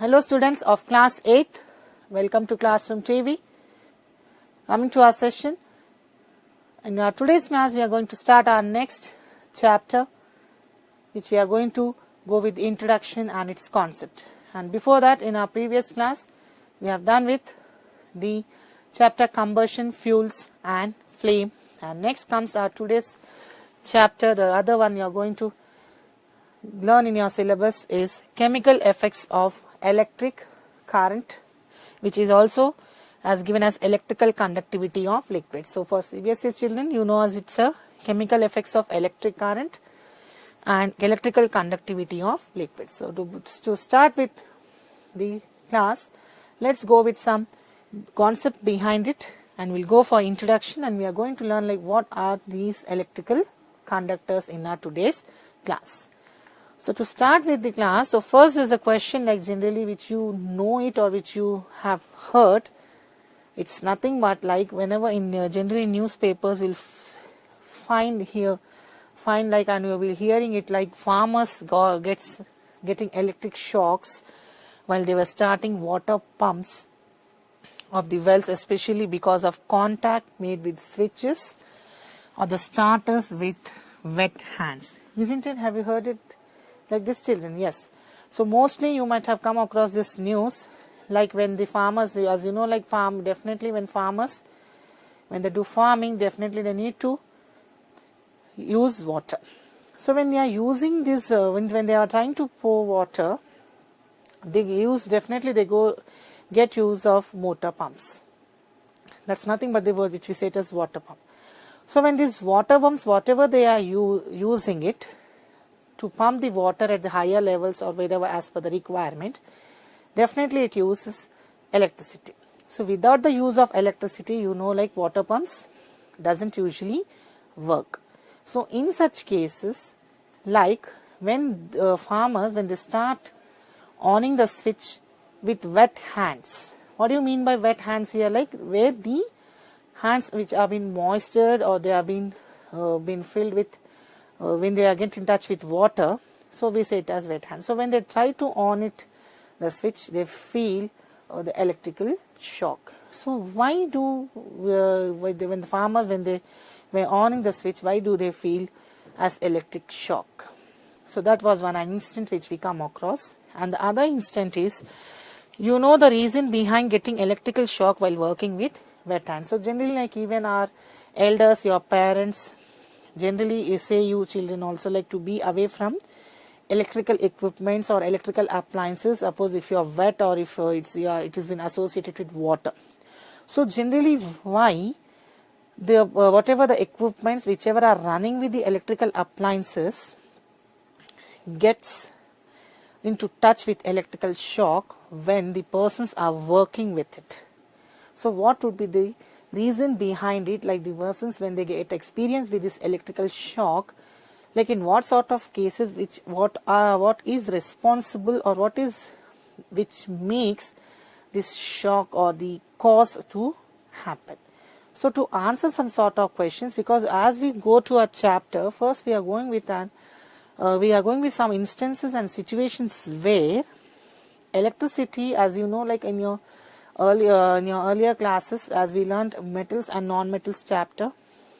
Hello students of class 8th, welcome to Classroom TV. Coming to our session, in our today's class we are going to start our next chapter, which we are going to go with the introduction and its concept. And before that, in our previous class we have done with the chapter combustion, fuels and flame, and next comes our today's chapter. The other one you are going to learn in your syllabus is chemical effects of electric current, which is also as given as electrical conductivity of liquids. So for CBSE children, you know as it's a chemical effects of electric current and electrical conductivity of liquids. So to start with the class, let's go with some concept behind it, and we'll go for introduction, and we are going to learn like what are these electrical conductors in our today's class. So to start with the class, so first is the question like generally which you know it or which you have heard. It's nothing but like whenever in generally newspapers will find like, and you will be hearing it like farmers getting electric shocks while they were starting water pumps of the wells, especially because of contact made with switches or the starters with wet hands. Isn't it? Have you heard it like this, children? Yes. So mostly you might have come across this news, like when the farmers, as you know, like definitely when they do farming, definitely they need to use water. So when they are using this, when they are trying to pour water, they get use of motor pumps. That's nothing but the word which we say it as water pump. So when these water pumps, whatever they are using it to pump the water at the higher levels or wherever as per the requirement, definitely it uses electricity. So without the use of electricity, you know, like water pumps doesn't usually work. So in such cases, like when farmers, when they start owning the switch with wet hands. What do you mean by wet hands here? Like where the hands which are been moistured or they have been filled with when they are get in touch with water, so we say it as wet hands. So when they try to on it, the switch, they feel the electrical shock. So why do when the farmers, when they were owning the switch, why do they feel as electric shock? So that was one instant which we come across. And the other instant is, you know, the reason behind getting electrical shock while working with wet hands. So generally, like even our elders, your parents, generally say you children also like to be away from electrical equipments or electrical appliances, suppose if you are wet or if it has been associated with water. So generally why the whatever the equipments whichever are running with the electrical appliances gets into touch with electrical shock when the persons are working with it. So what would be the reason behind it, like the persons when they get experience with this electrical shock, like in what sort of cases, what is responsible or which makes this shock or the cause to happen. So to answer some sort of questions, because as we go to a chapter, first we are going with some instances and situations where electricity, as you know, like in your earlier classes, as we learned metals and non-metals chapter,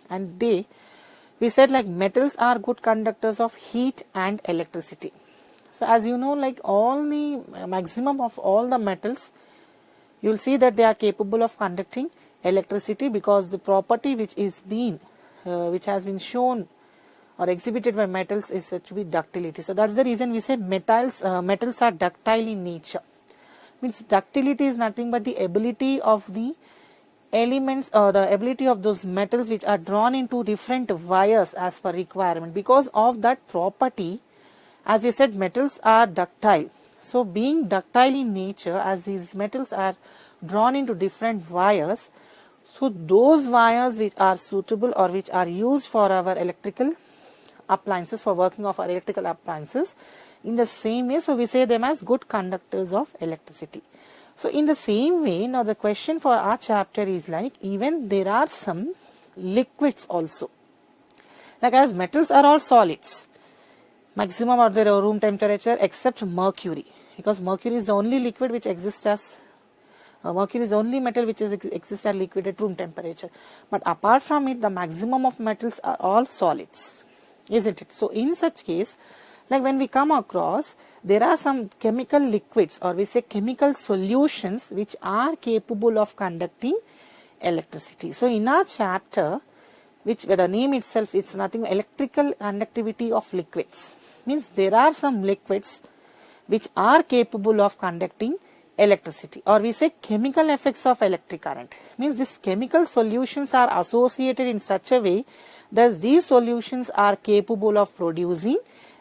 and we said like metals are good conductors of heat and electricity. So as you know, like all the maximum of all the metals, you will see that they are capable of conducting electricity, because the property which has been shown or exhibited by metals is said to be ductility. So that's the reason we say metals are ductile in nature. Means ductility is nothing but the ability of the elements or the ability of those metals which are drawn into different wires as per requirement. Because of that property, as we said, metals are ductile. So being ductile in nature, as these metals are drawn into different wires, so those wires which are suitable or which are used for our electrical appliances, for working of our electrical appliances, in the same way, so we say them as good conductors of electricity. So in the same way, now the question for our chapter is like, even there are some liquids also. Like as metals are all solids, maximum at their room temperature except mercury. because mercury is the only liquid which exists as mercury is the only metal which exists at liquid at room temperature. But apart from it, the maximum of metals are all solids, isn't it? So in such case, like when we come across, there are some chemical liquids, or we say chemical solutions, which are capable of conducting electricity. So in our chapter, which where the name itself is nothing, electrical conductivity of liquids, means there are some liquids which are capable of conducting electricity, or we say chemical effects of electric current, means these chemical solutions are associated in such a way that these solutions are capable of producing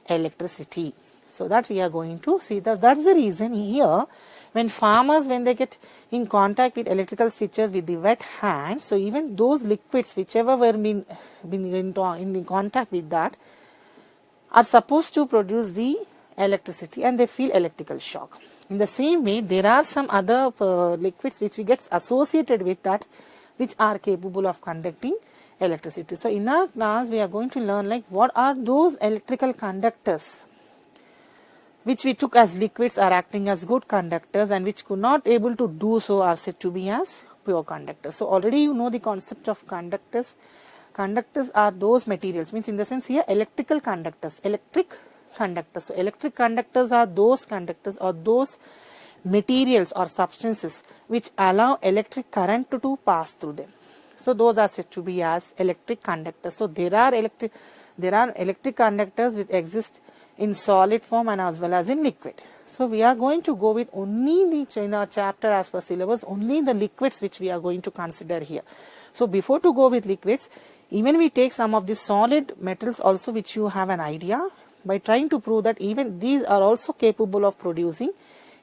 electricity. So that we are going to see that. That's the reason here when farmers, when they get in contact with electrical switches with the wet hand, so even those liquids whichever were been in contact with that are supposed to produce the electricity, and they feel electrical shock. In the same way, there are some other liquids which we get associated with that, which are capable of conducting electricity. So in our class, we are going to learn like what are those electrical conductors which we took as liquids are acting as good conductors, and which could not able to do so are said to be as pure conductors. So already you know the concept of conductors. Conductors are those materials, means in the sense here electrical conductors, electric conductors. So electric conductors are those conductors or those materials or substances which allow electric current to pass through them. So those are said to be as electric conductors. So there are electric conductors which exist in solid form and as well as in liquid. So we are going to go with only the in our chapter as per syllabus, only the liquids which we are going to consider here. So before to go with liquids, even we take some of the solid metals also, which you have an idea, by trying to prove that even these are also capable of producing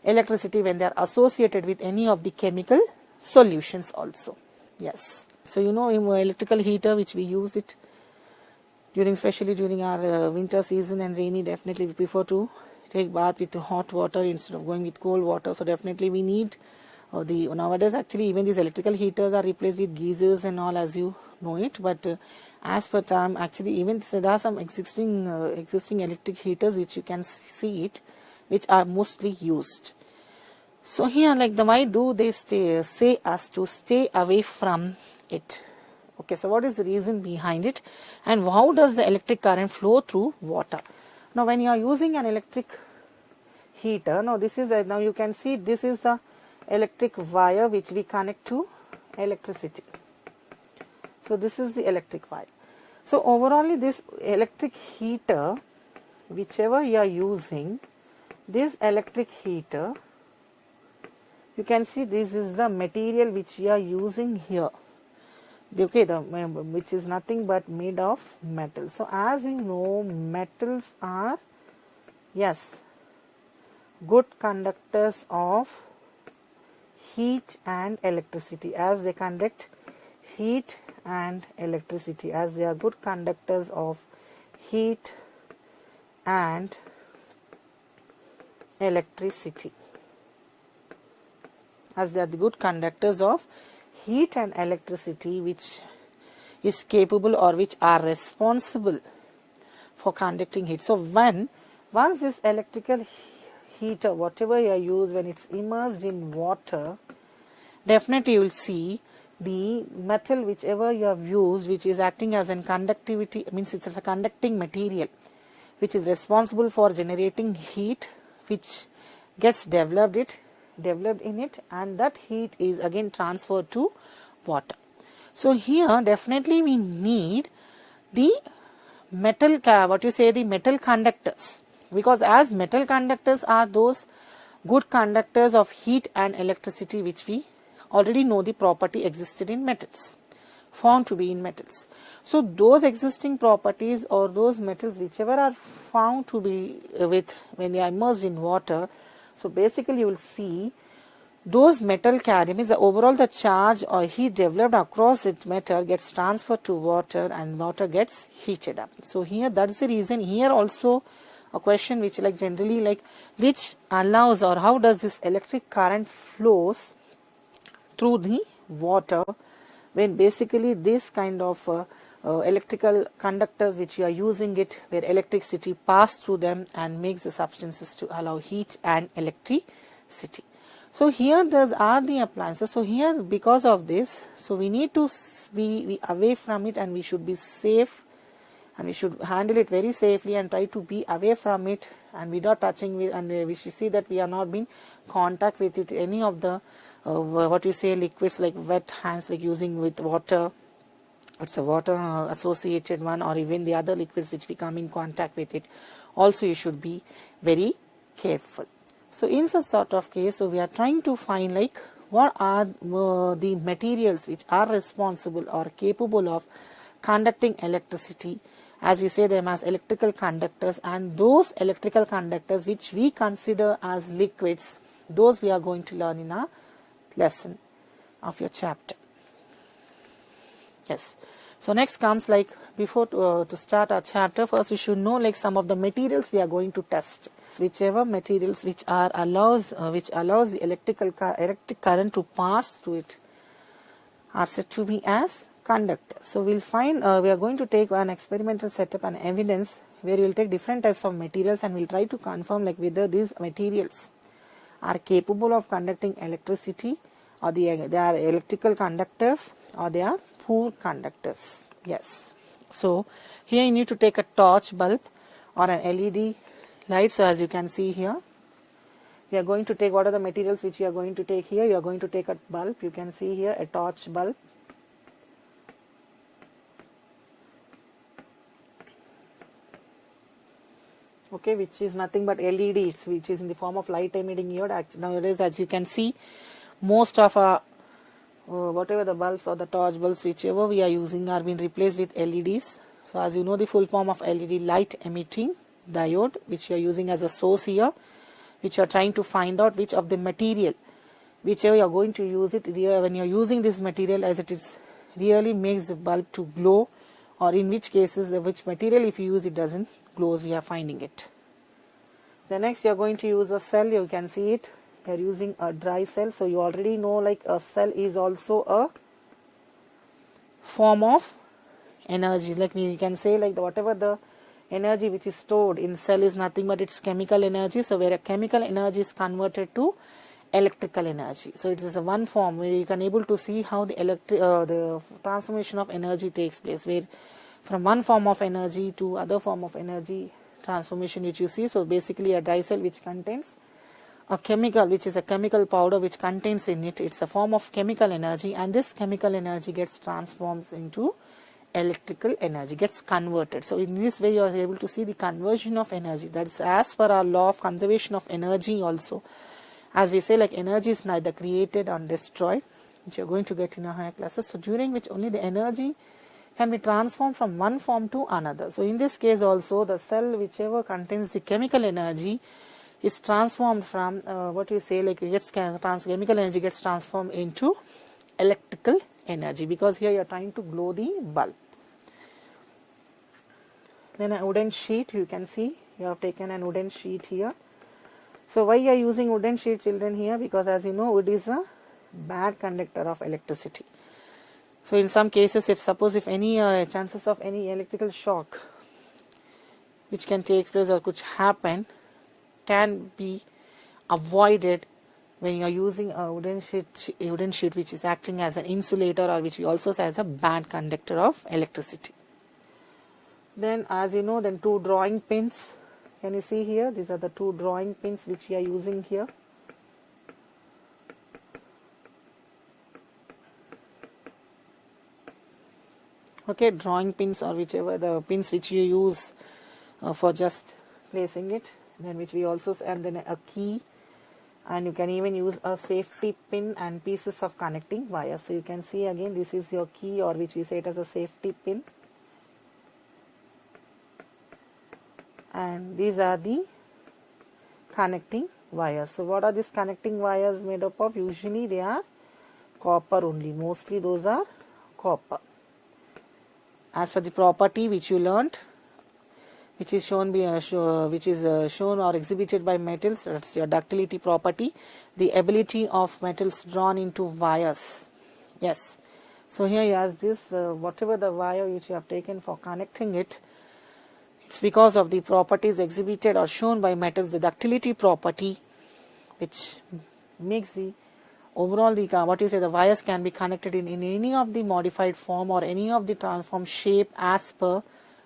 electricity when they are associated with any of the chemical solutions also. Yes. So you know electrical heater which we use it during, especially during our winter season and rainy, definitely we prefer to take bath with hot water instead of going with cold water. So definitely we need nowadays actually even these electrical heaters are replaced with geysers and all, as you know it. But as per time, actually even there are some existing electric heaters which you can see it, which are mostly used. So here, like why do they say us to stay away from it? Okay, so what is the reason behind it, and how does the electric current flow through water? Now when you are using an electric heater, now this is now you can see this is the electric wire which we connect to electricity. So this is the electric wire. So overall this electric heater, whichever you are using, this electric heater, you can see this is the material which you are using here. Okay, which is nothing but made of metal. So as you know, metals are, yes, good conductors of heat and electricity, as they conduct heat and electricity, as they are good conductors of heat and electricity, as they are the good conductors of heat and electricity, which is capable or which are responsible for conducting heat. So once this electrical heater, whatever you use, when it's immersed in water, definitely you will see the metal whichever you have used, which is acting as an conductivity, means it's a conducting material which is responsible for generating heat, which gets developed in it, and that heat is again transferred to water. So here definitely we need the metal, the metal conductors, because as metal conductors are those good conductors of heat and electricity, which we already know the property existed in metals, found to be in metals. So those existing properties or those metals whichever are found to be with when they are immersed in water, so basically you will see those metal carry, means overall the charge or heat developed across its metal gets transferred to water and water gets heated up. So here that is the reason here also a question which like generally like which allows or how does this electric current flows through the water, when basically this kind of electrical conductors which you are using it, where electricity pass through them and makes the substances to allow heat and electricity. So here those are the appliances. So here, because of this, so we need to be away from it, and we should be safe, and we should handle it very safely and try to be away from it, and without touching with, and we should see that we are not being contact with it, any of the what we say liquids like wet hands, like using with water, it's a water associated one, or even the other liquids which we come in contact with it, also you should be very careful. So in such sort of case, so we are trying to find like what are the materials which are responsible or capable of conducting electricity, as we say them as electrical conductors, and those electrical conductors which we consider as liquids, those we are going to learn in our lesson of your chapter. Yes. So next comes like, before to start our chapter, first we should know like some of the materials we are going to test. Whichever materials which allows the electric current to pass through it are said to be as conductors. So we'll find we are going to take an experimental setup and evidence where we'll take different types of materials, and we'll try to confirm like whether these materials are capable of conducting electricity, or they are electrical conductors, or they are poor conductors. Yes. So here you need to take a torch bulb or an LED light. So as you can see here, we are going to take, what are the materials which we are going to take here? You are going to take a bulb. You can see here a torch bulb. Okay, which is nothing but LEDs, which is in the form of light emitting diode. Nowadays, as you can see, most of our whatever the bulbs or the torch bulbs whichever we are using are being replaced with LEDs. So as you know, the full form of LED, light emitting diode, which you are using as a source here, which you are trying to find out which of the material, whichever you are going to use it, when you are using this material, as it is really makes the bulb to glow, or in which cases which material if you use it doesn't glows, we are finding it. The next you are going to use a cell. You can see it, you are using a dry cell. So you already know like a cell is also a form of energy. Like you can say like whatever the energy which is stored in cell is nothing but its chemical energy. So where a chemical energy is converted to electrical energy. So it is a one form where you can able to see how the transformation of energy takes place, where from one form of energy to other form of energy transformation which you see. So basically a dry cell which contains a chemical, which is a chemical powder which contains in it, it's a form of chemical energy, and this chemical energy gets transformed into electrical energy, gets converted. So in this way you are able to see the conversion of energy. That is as per our law of conservation of energy also. As we say, like energy is neither created or destroyed, which you are going to get in your higher classes. So during which only the energy can be transformed from one form to another. So in this case also, the cell whichever contains the chemical energy is transformed from what we say like it gets chemical energy gets transformed into electrical energy, because here you are trying to glow the bulb. Then a wooden sheet, you can see you have taken an wooden sheet here. So why you are using wooden sheet, children, here? Because as you know, wood is a bad conductor of electricity. So in some cases, if any chances of any electrical shock which can take place or which happen can be avoided when you are using a wooden sheet which is acting as an insulator, or which we also say as a bad conductor of electricity. Then as you know, then two drawing pins. Can you see here? These are the two drawing pins which we are using here. Okay, drawing pins, or whichever the pins which you use for just placing it. Then which we also, and then a key, and you can even use a safety pin and pieces of connecting wires. So you can see again, this is your key, or which we say it as a safety pin, and these are the connecting wires. So what are these connecting wires made up of? Usually they are copper only, mostly those are copper. As per the property which you learnt, which is shown shown or exhibited by metals, that's your ductility property, the ability of metals drawn into wires. Yes, So here he has this, whatever the wire which you have taken for connecting it, it's because of the properties exhibited or shown by metals, the ductility property, which makes the overall the the wires can be connected in any of the modified form or any of the transform shape as per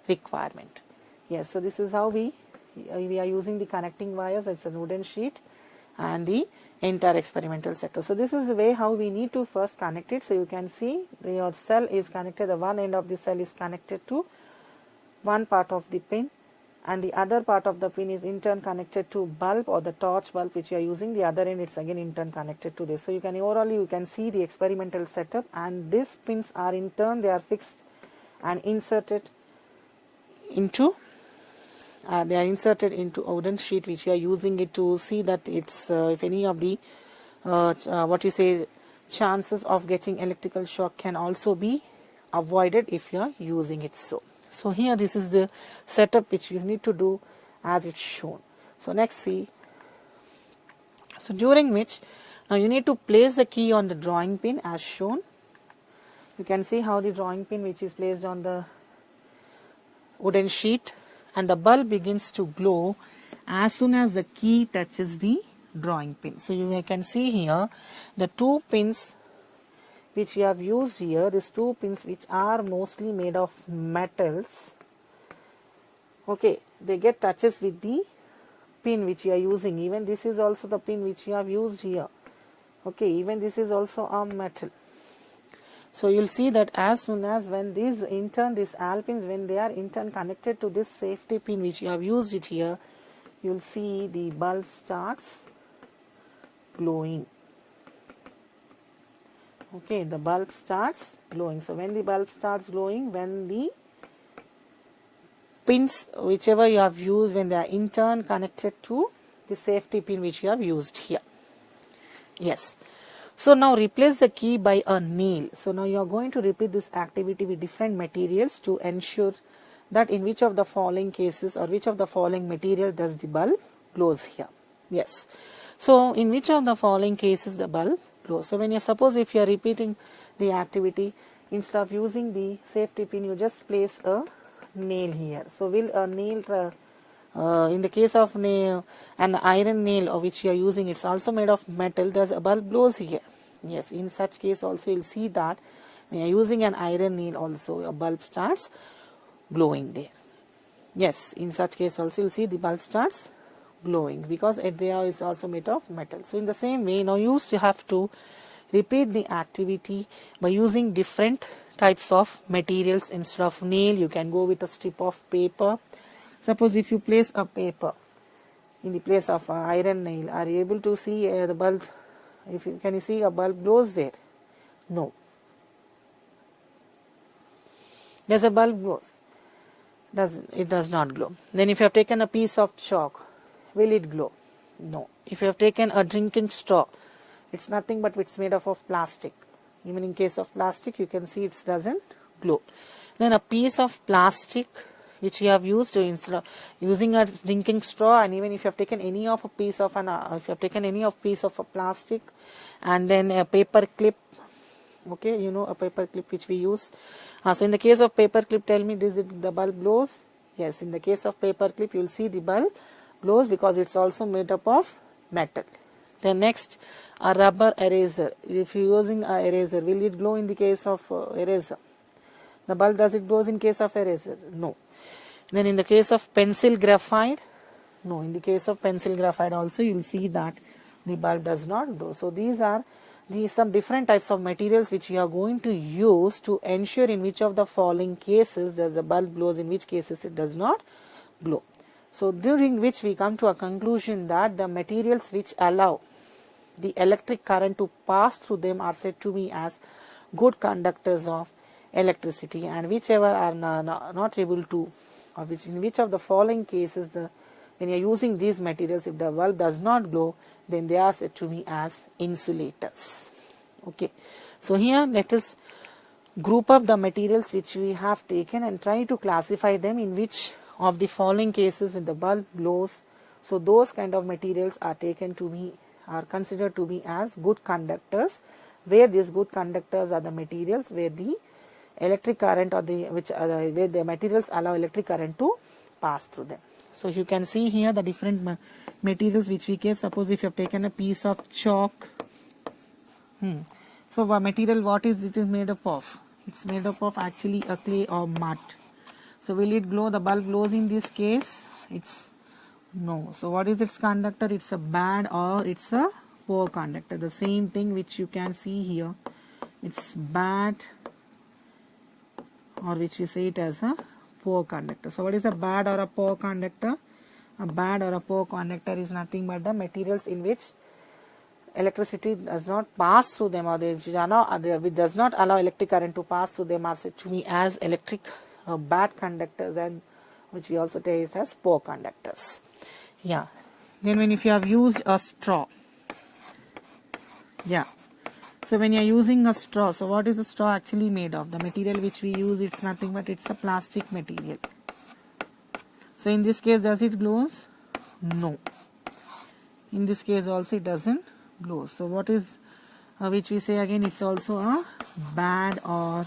requirement. Yes, so this is how we are using the connecting wires. It's a wooden sheet and the entire experimental sector. So this is the way how we need to first connect it. So you can see your cell is connected, the one end of the cell is connected to one part of the pin, and the other part of the pin is in turn connected to bulb or the torch bulb which you are using. The other end it's again in turn connected to this. So you can overall you can see the experimental setup, and these pins are in turn they are fixed and inserted into a wooden sheet which you are using it to see that it's if any of the chances of getting electrical shock can also be avoided if you are using it. So here this is the setup which you need to do as it's shown. So next see, so during which now you need to place the key on the drawing pin as shown. You can see how the drawing pin which is placed on the wooden sheet, and the bulb begins to glow as soon as the key touches the drawing pin. So you can see here the two pins which we have used here, these two pins which are mostly made of metals, okay, they get touches with the pin which we are using. Even this is also the pin which we have used here, okay, even this is also a metal. So you will see that as soon as when these in turn these AL pins, when they are in turn connected to this safety pin which you have used it here, you will see the bulb starts glowing. Okay, the bulb starts glowing. So when the bulb starts glowing, when the pins whichever you have used, when they are in turn connected to the safety pin which you have used here. Yes. So now replace the key by a nail. So now you are going to repeat this activity with different materials to ensure that in which of the following cases or which of the following material does the bulb glows here. Yes. So in which of the following cases the bulb glows. So when you suppose if you are repeating the activity, instead of using the safety pin, you just place a nail here. So will a nail in the case of nail, an iron nail which you are using, it's also made of metal, does a bulb glows here. Yes, in such case also you will see that when you are using an iron nail also a bulb starts glowing there. Yes, in such case also you will see the bulb starts glowing because there is also made of metal. So in the same way now you have to repeat the activity by using different types of materials. Instead of nail you can go with a strip of paper. Suppose if you place a paper in the place of an iron nail, are you able to see the bulb? Can you see a bulb glows there? No. Does a bulb glows? It does not glow. Then if you have taken a piece of chalk, will it glow? No. If you have taken a drinking straw, it's nothing but it's made of plastic. Even in case of plastic, you can see it doesn't glow. Then a piece of plastic which you have used instead of using a drinking straw, and even if you have taken any of a piece of a plastic and then a paper clip, okay, you know a paper clip which we use. So in the case of paper clip, tell me, does the bulb glows? Yes, in the case of paper clip you will see the bulb glows because it's also made up of metal. Then next, a rubber eraser. If you are using a eraser, will it glow in the case of eraser? The bulb, does it glows in case of eraser? No. Then in the case of pencil graphite, no. In the case of pencil graphite also you will see that the bulb does not glow. So these are some different types of materials which you are going to use to ensure in which of the following cases does the bulb glows, in which cases it does not glow. So during which we come to a conclusion that the materials which allow the electric current to pass through them are said to be as good conductors of electricity, and whichever are not able to, or in which of the following cases when you are using these materials, if the bulb does not glow, then they are said to be as insulators. Okay, so here let us group up the materials which we have taken and try to classify them in which of the following cases when the bulb glows. So those kind of materials are considered to be as good conductors, where these good conductors are the materials where the electric current or where the materials allow electric current to pass through them. So you can see here the different materials which we get. Suppose if you have taken a piece of chalk, so the material, what is it is made up of? It's made up of actually a clay or mud. So will it glow? The bulb glows in this case? It's no. So what is its conductor? It's a bad or it's a poor conductor. The same thing which you can see here. It's bad, or which we say it as a poor conductor. So what is a bad or a poor conductor? A bad or a poor conductor is nothing but the materials in which electricity does not pass through them, or which does not allow electric current to pass through them, are said to be as electric bad conductors, and which we also take as poor conductors. Yeah. Then if you have used a straw, yeah. So when you are using a straw, so what is the straw actually made of? The material which we use, it's nothing but it's a plastic material. So in this case, does it glows? No. In this case also it doesn't glow. So what is which we say again, it's also a bad or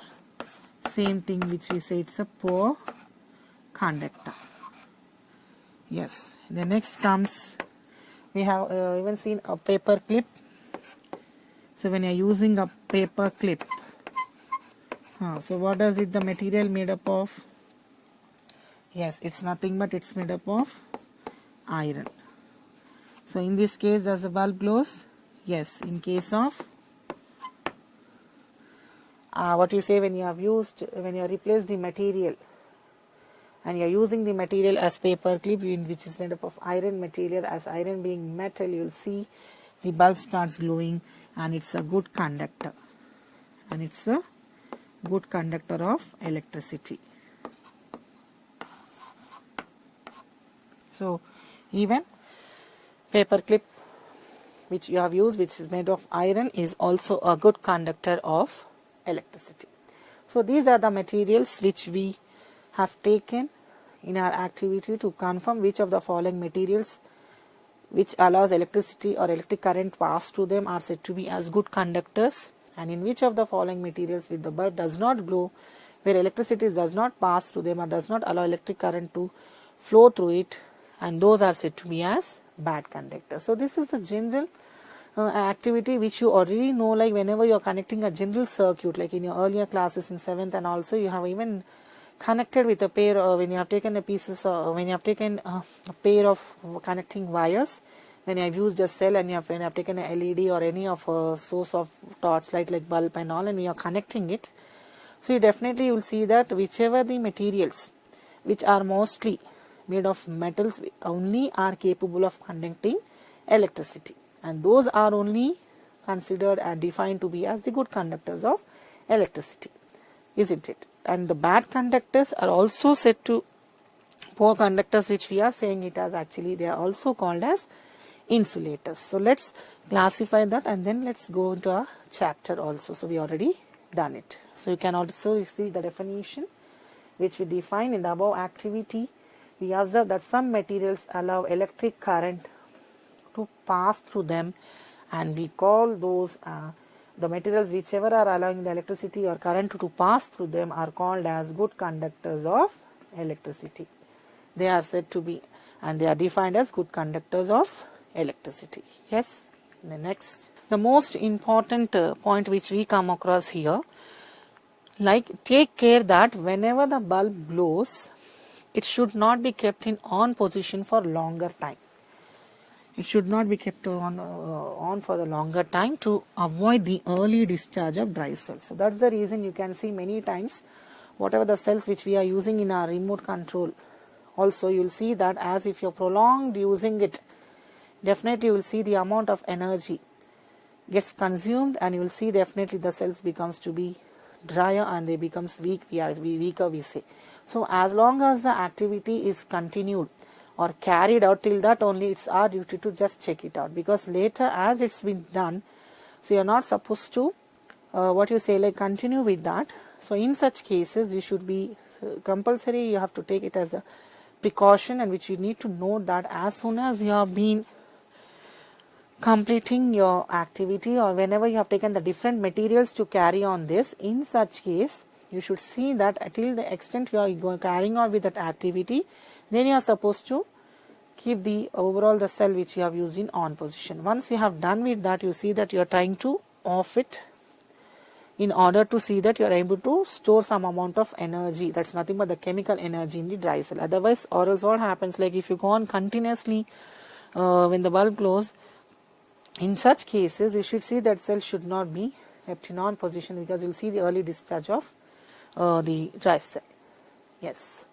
same thing which we say it's a poor conductor. Yes. The next comes, we have even seen a paper clip. So when you are using a paper clip, so what does it, the material made up of? Yes, it's nothing but it's made up of iron. So in this case, does the bulb glows? Yes. In case of what you say, when you have replaced the material and you are using the material as paper clip, which is made up of iron material, as iron being metal, you will see the bulb starts glowing, and it's a good conductor, and it's a good conductor of electricity. So even paper clip which you have used, which is made of iron, is also a good conductor of electricity. So these are the materials which we have taken in our activity to confirm which of the following materials which allows electricity or electric current pass through them are said to be as good conductors, and in which of the following materials with the bulb does not glow, where electricity does not pass through them or does not allow electric current to flow through it, and those are said to be as bad conductors. So this is the general activity which you already know, like whenever you are connecting a general circuit, like in your earlier classes in 7th, and also you have even connected with a pair, when you have taken a pair of connecting wires, when you have used a cell and when you have taken a LED or any of a source of torchlight like bulb and all, and you are connecting it, so you definitely will see that whichever the materials which are mostly made of metals only are capable of conducting electricity, and those are only considered and defined to be as the good conductors of electricity, isn't it? And the bad conductors are also said to poor conductors, which we are saying it as actually they are also called as insulators. So let's classify that, and then let's go into a chapter also. So we already done it. So you can also see the definition which we define in the above activity. We observe that some materials allow electric current to pass through them, and we call those the materials whichever are allowing the electricity or current to pass through them are called as good conductors of electricity. They are said to be, and they are defined as good conductors of electricity. Yes. The next, the most important point which we come across here, like take care that whenever the bulb glows, it should not be kept in on position for longer time. It should not be kept on for a longer time to avoid the early discharge of dry cells. So that's the reason you can see many times whatever the cells which we are using in our remote control, also you will see that as if you're prolonged using it, definitely you will see the amount of energy gets consumed, and you will see definitely the cells becomes to be drier and they becomes weaker we say. So as long as the activity is continued or carried out, till that only it's our duty to just check it out, because later as it's been done, so you're not supposed to continue with that. So in such cases you should be compulsory, you have to take it as a precaution, and which you need to note that as soon as you have been completing your activity, or whenever you have taken the different materials to carry on this, in such case you should see that till the extent you are carrying on with that activity, then you are supposed to keep the overall the cell which you have used in on position. Once you have done with that, you see that you are trying to off it in order to see that you are able to store some amount of energy. That's nothing but the chemical energy in the dry cell. Otherwise, or else what happens, like if you go on continuously when the bulb glows, in such cases you should see that cell should not be kept in on position, because you will see the early discharge of the dry cell. Yes.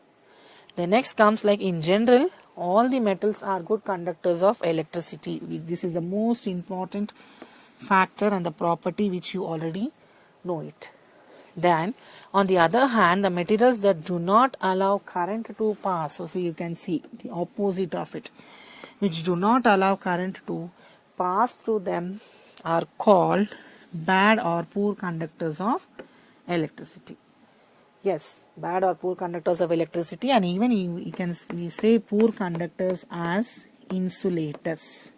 The next comes, like in general, all the metals are good conductors of electricity. This is the most important factor and the property which you already know it. Then on the other hand, the materials that do not allow current to pass, so you can see the opposite of it, which do not allow current to pass through them, are called bad or poor conductors of electricity. Yes, bad or poor conductors of electricity, and even we say poor conductors as insulators.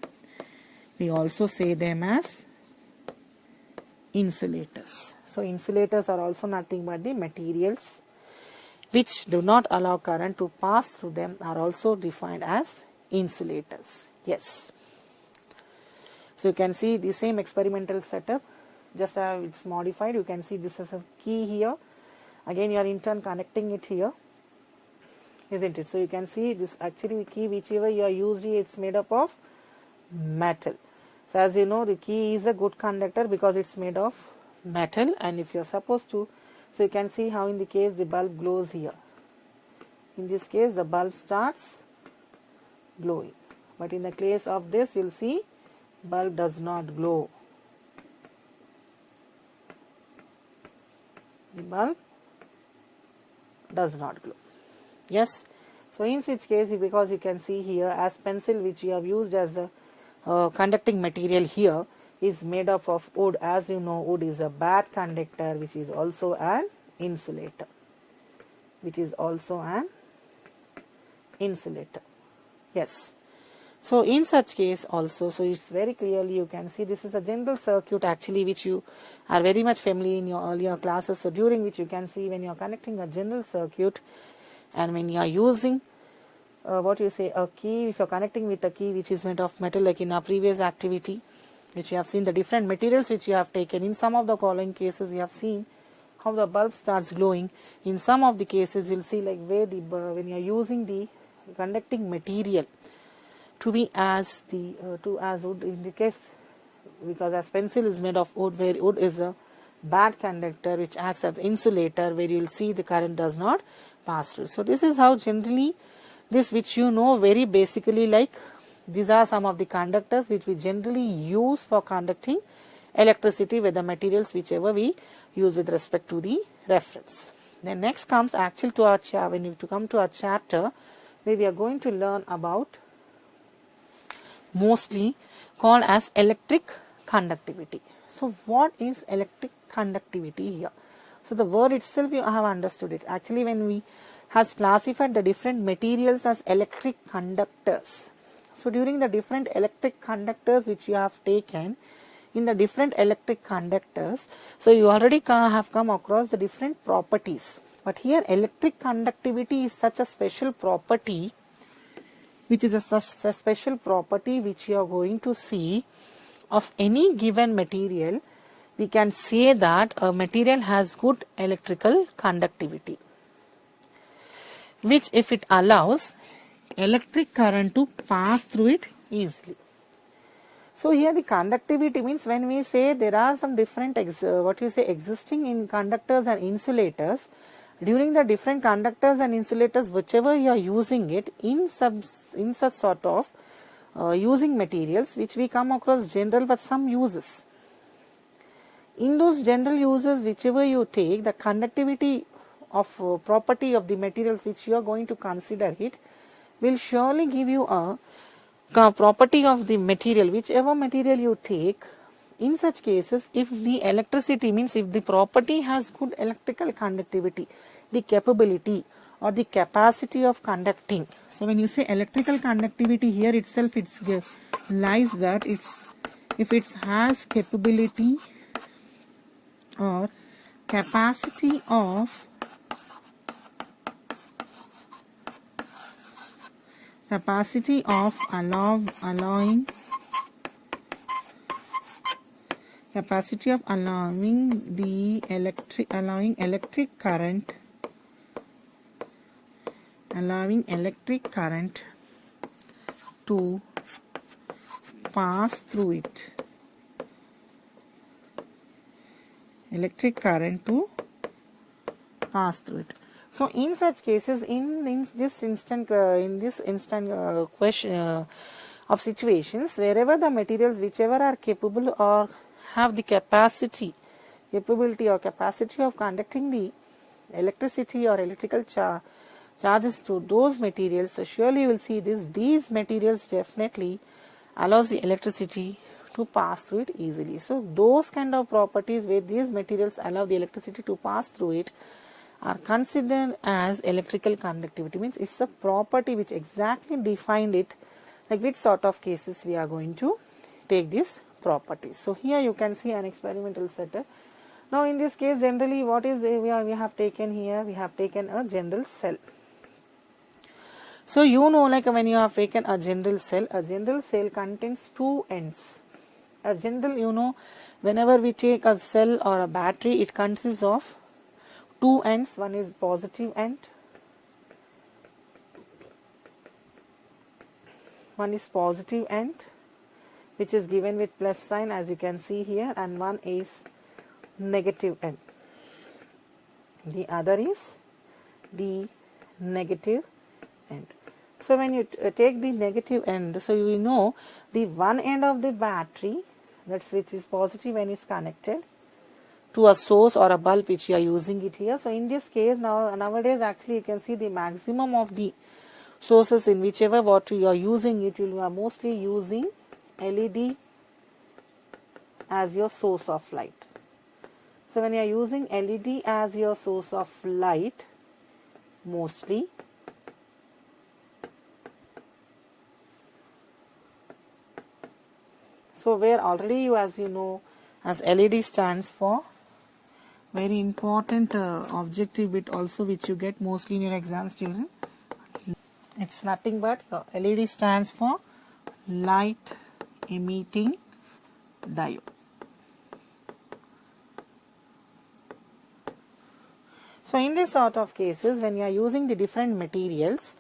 We also say them as insulators. So insulators are also nothing but the materials which do not allow current to pass through them, are also defined as insulators. Yes. So you can see the same experimental setup, just it's modified. You can see this is a key here. Again, you are in turn connecting it here, isn't it? So you can see this actually the key, whichever you are using, it's made up of metal. So as you know, the key is a good conductor because it's made of metal. And if you are supposed to, so you can see how in the case the bulb glows here. In this case, the bulb starts glowing. But in the case of this, you'll see bulb does not glow. The bulb does not glow. Yes. So in such case, because you can see here, as pencil which you have used as the conducting material here is made up of wood. As you know, wood is a bad conductor, which is also an insulator. Yes. So in such case also, so it's very clearly you can see this is a general circuit actually which you are very much familiar in your earlier classes. So during which you can see when you are connecting a general circuit, and when you are using a key, if you are connecting with a key which is made of metal, like in our previous activity which you have seen the different materials which you have taken. In some of the following cases you have seen how the bulb starts glowing. In some of the cases you will see like where the when you are using the conducting material to be as wood, in the case because as pencil is made of wood, where wood is a bad conductor which acts as insulator, where you will see the current does not pass through. So this is how generally this which you know very basically, like these are some of the conductors which we generally use for conducting electricity with the materials whichever we use with respect to the reference. Then next comes actually to our when you come to our chapter where we are going to learn about mostly called as electric conductivity. So what is electric conductivity here? So the word itself you have understood it. Actually when we has classified the different materials as electric conductors. So during the different electric conductors which you have taken, in the different electric conductors, so you already have come across the different properties. But here electric conductivity is such a special property, which is such a special property which you are going to see of any given material. We can say that a material has good electrical conductivity, which if it allows electric current to pass through it easily. So here the conductivity means when we say there are some different existing in conductors and insulators, during the different conductors and insulators whichever you are using it in such sort of using materials which we come across general but some uses. In those general uses whichever you take, the conductivity of property of the materials which you are going to consider it will surely give you a property of the material, whichever material you take. In such cases, if the electricity means if the property has good electrical conductivity, the capability or the capacity of conducting. So when you say electrical conductivity, here itself it lies that it's if it has capability or capacity of allowing electric current to pass through it. So in such cases, in this instant question of situations, wherever the materials whichever are capable or have the capability or capacity of conducting the electricity or electrical charges to those materials, so surely you will see these materials definitely allows the electricity to pass through it easily. So those kind of properties where these materials allow the electricity to pass through it are considered as electrical conductivity. Means it's a property which exactly defined it, like which sort of cases we are going to take this property. So here you can see an experimental setup. Now in this case, generally what is we have taken here, we have taken a general cell. So you know, like when you have taken a general cell contains two ends. A general, you know, whenever we take a cell or a battery, it consists of two ends. One is positive end, which is given with plus sign as you can see here, and one is negative end. The other is the negative end. So when you take the negative end, so you know the one end of the battery, which is positive when it's connected to a source or a bulb which you are using it here. So in this case, nowadays actually you can see the maximum of the sources in whichever what you are using it, you are mostly using LED as your source of light. So when you are using LED as your source of light, mostly so where already you, as you know, as LED stands for very important objective bit also which you get mostly in your exams, children. It's nothing but LED stands for light emitting diode. So in this sort of cases, when you are using the different materials,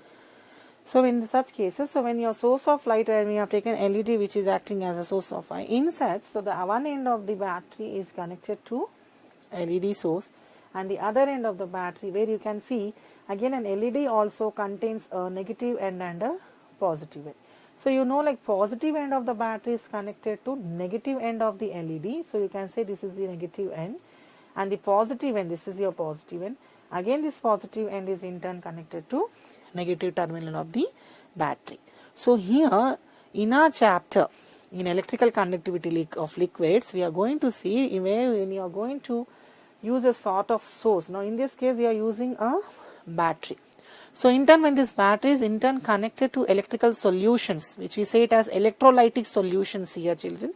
so in such cases, so when your source of light, when we have taken LED which is acting as a source of light, in such, so the one end of the battery is connected to LED source, and the other end of the battery, where you can see again an LED also contains a negative end and a positive end. So you know, like positive end of the battery is connected to negative end of the LED, so you can say this is the negative end, and the positive end, this is your positive end. Again this positive end is in turn connected to negative terminal of the battery. So here in our chapter in electrical conductivity of liquids, we are going to see when you are going to use a sort of source. Now in this case you are using a battery. So in turn, when this battery is in turn connected to electrical solutions, which we say it as electrolytic solutions here, children.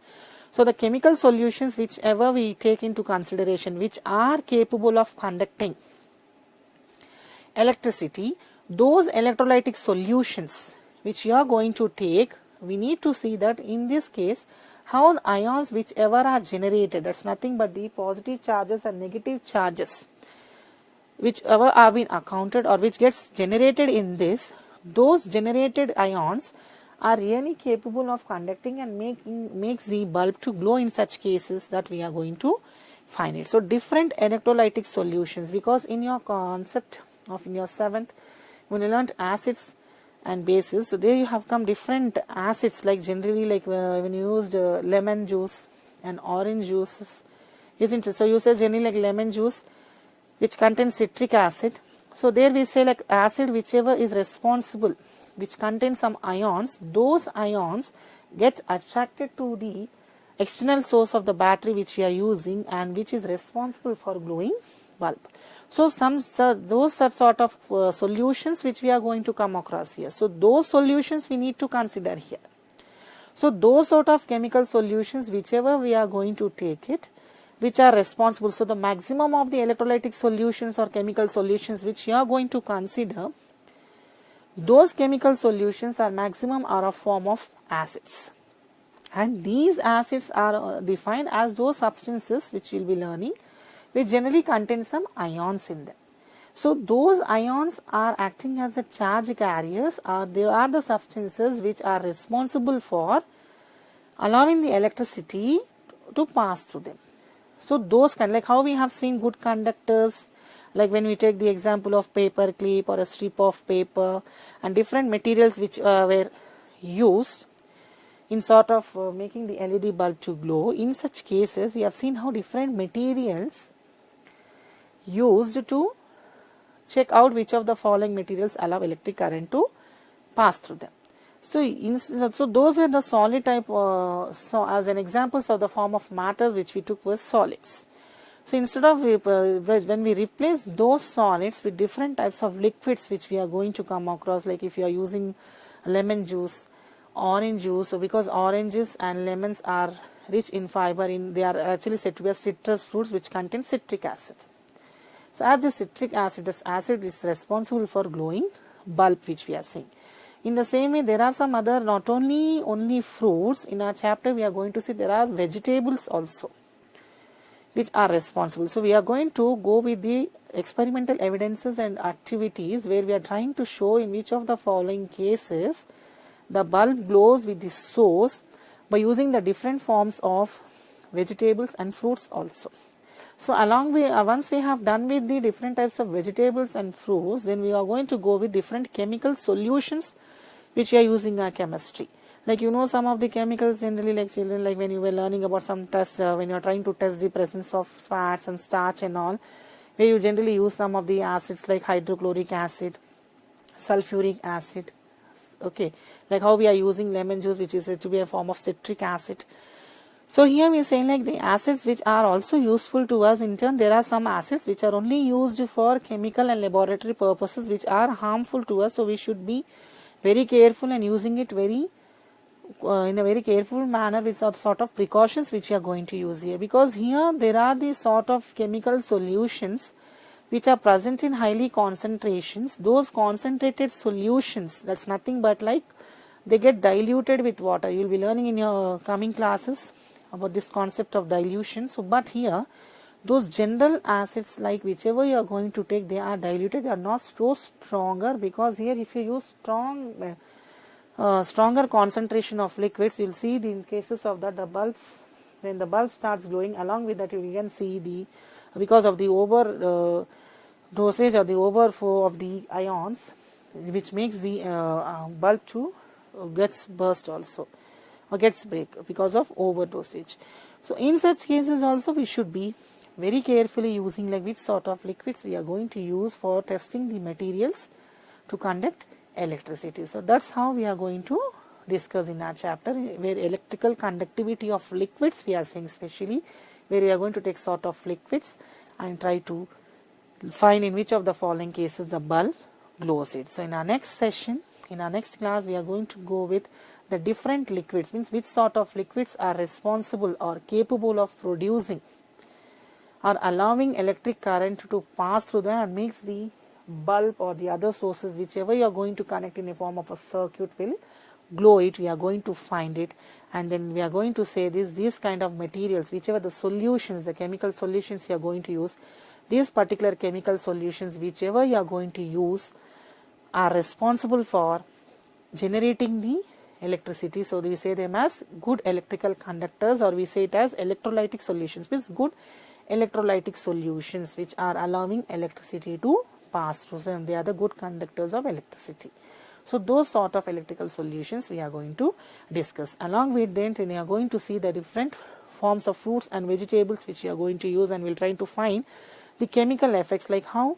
So the chemical solutions whichever we take into consideration, which are capable of conducting electricity, those electrolytic solutions which you are going to take, we need to see that in this case how the ions whichever are generated, that's nothing but the positive charges and negative charges whichever are been accounted or which gets generated in this, those generated ions are really capable of conducting and makes the bulb to glow in such cases that we are going to find it. So different electrolytic solutions, because in your concept of in your 7th when you learnt acids and bases, so there you have come different acids, like generally like when you used lemon juice and orange juices, isn't it? So you say generally like lemon juice which contains citric acid. So there we say like acid whichever is responsible, which contains some ions, those ions get attracted to the external source of the battery which we are using and which is responsible for glowing bulb. So those sort of solutions which we are going to come across here. So those solutions we need to consider here. So those sort of chemical solutions, whichever we are going to take it, which are responsible. So the maximum of the electrolytic solutions or chemical solutions which you are going to consider, those chemical solutions are maximum are a form of acids. And these acids are defined as those substances which you will be learning, which generally contain some ions in them. So those ions are acting as the charge carriers, or they are the substances which are responsible for allowing the electricity to pass through them. So those kind, like how we have seen good conductors, like when we take the example of paper clip or a strip of paper and different materials which were used in sort of making the LED bulb to glow. In such cases, we have seen how different materials used to check out which of the following materials allow electric current to pass through them. So those were the solid type. So as an examples of the form of matters which we took was solids. So instead of when we replace those solids with different types of liquids which we are going to come across, like if you are using lemon juice, orange juice, so because oranges and lemons are rich in fiber, they are actually said to be citrus fruits which contain citric acid. So as the citric acid, this acid is responsible for glowing bulb which we are seeing. In the same way, there are some other, not only fruits. In our chapter we are going to see there are vegetables also which are responsible. So we are going to go with the experimental evidences and activities where we are trying to show in which of the following cases the bulb glows with the source by using the different forms of vegetables and fruits also. So along with once we have done with the different types of vegetables and fruits, then we are going to go with different chemical solutions which we are using in our chemistry. Like some of the chemicals generally, like children, like when you were learning about some tests, when you are trying to test the presence of fats and starch and all, where you generally use some of the acids like hydrochloric acid, sulfuric acid, okay, like how we are using lemon juice which is said to be a form of citric acid. So here we are saying like the acids which are also useful to us. In turn, there are some acids which are only used for chemical and laboratory purposes which are harmful to us. So we should be very careful and using it very in a very careful manner with sort of precautions which we are going to use here, because here there are these sort of chemical solutions which are present in highly concentrations. Those concentrated solutions, that's nothing but like they get diluted with water. You will be learning in your coming classes about this concept of dilution. So but here those general acids, like whichever you are going to take, they are diluted, they are not so stronger, because here if you use stronger concentration of liquids, you will see in cases of that the bulbs, when the bulb starts glowing, along with that you can see because of the over dosage or the overflow of the ions, which makes the bulb to gets burst also or gets break because of overdosage. So in such cases also we should be very carefully using like which sort of liquids we are going to use for testing the materials to conduct electricity. So that's how we are going to discuss in our chapter, where electrical conductivity of liquids we are saying, especially where we are going to take sort of liquids and try to find in which of the following cases the bulb glows it. So in our next session, in our next class, we are going to go with the different liquids, means which sort of liquids are responsible or capable of producing or allowing electric current to pass through them and makes the bulb or the other sources, whichever you are going to connect in a form of a circuit, will glow it. We are going to find it, and then we are going to say these kind of materials, whichever the solutions, the chemical solutions you are going to use, these particular chemical solutions whichever you are going to use are responsible for generating the electricity. So we say them as good electrical conductors, or we say it as electrolytic solutions, means good electrolytic solutions which are allowing electricity to pass through them. They are the good conductors of electricity. So those sort of electrical solutions we are going to discuss. Along with that, we are going to see the different forms of fruits and vegetables which we are going to use, and we'll try to find the chemical effects, like how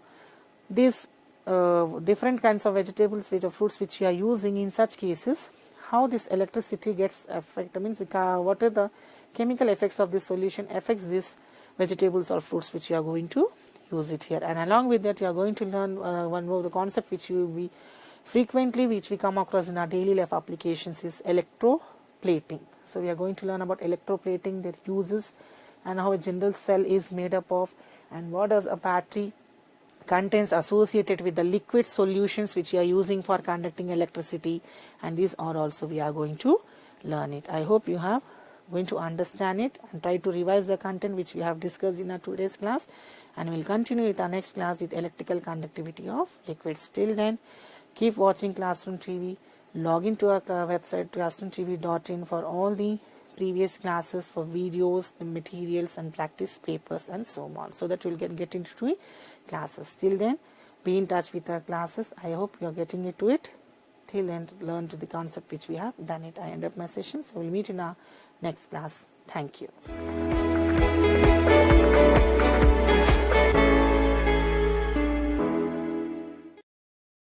these different kinds of vegetables which are fruits which we are using, in such cases how this electricity gets affected, means what are the chemical effects of this solution affects these vegetables or fruits which you are going to use it here. And along with that, you are going to learn one more the concept which you will be frequently which we come across in our daily life applications is electroplating. electroplating. So we are going to learn about electroplating, their uses, and how a general cell is made up of, and what does a battery contents associated with the liquid solutions which we are using for conducting electricity, and these are also we are going to learn it. I hope you have going to understand it and try to revise the content which we have discussed in our today's class, and we will continue with our next class with electrical conductivity of liquids. Till then, keep watching Classroom TV. Log into our website classroomtv.in for all the previous classes, for videos, the materials and practice papers and so on, so that you will get into the classes. Till then, be in touch with our classes. I hope you are getting into it. Till then, learn to the concept which we have done it. I end up my session, so we will meet in our next class. Thank you.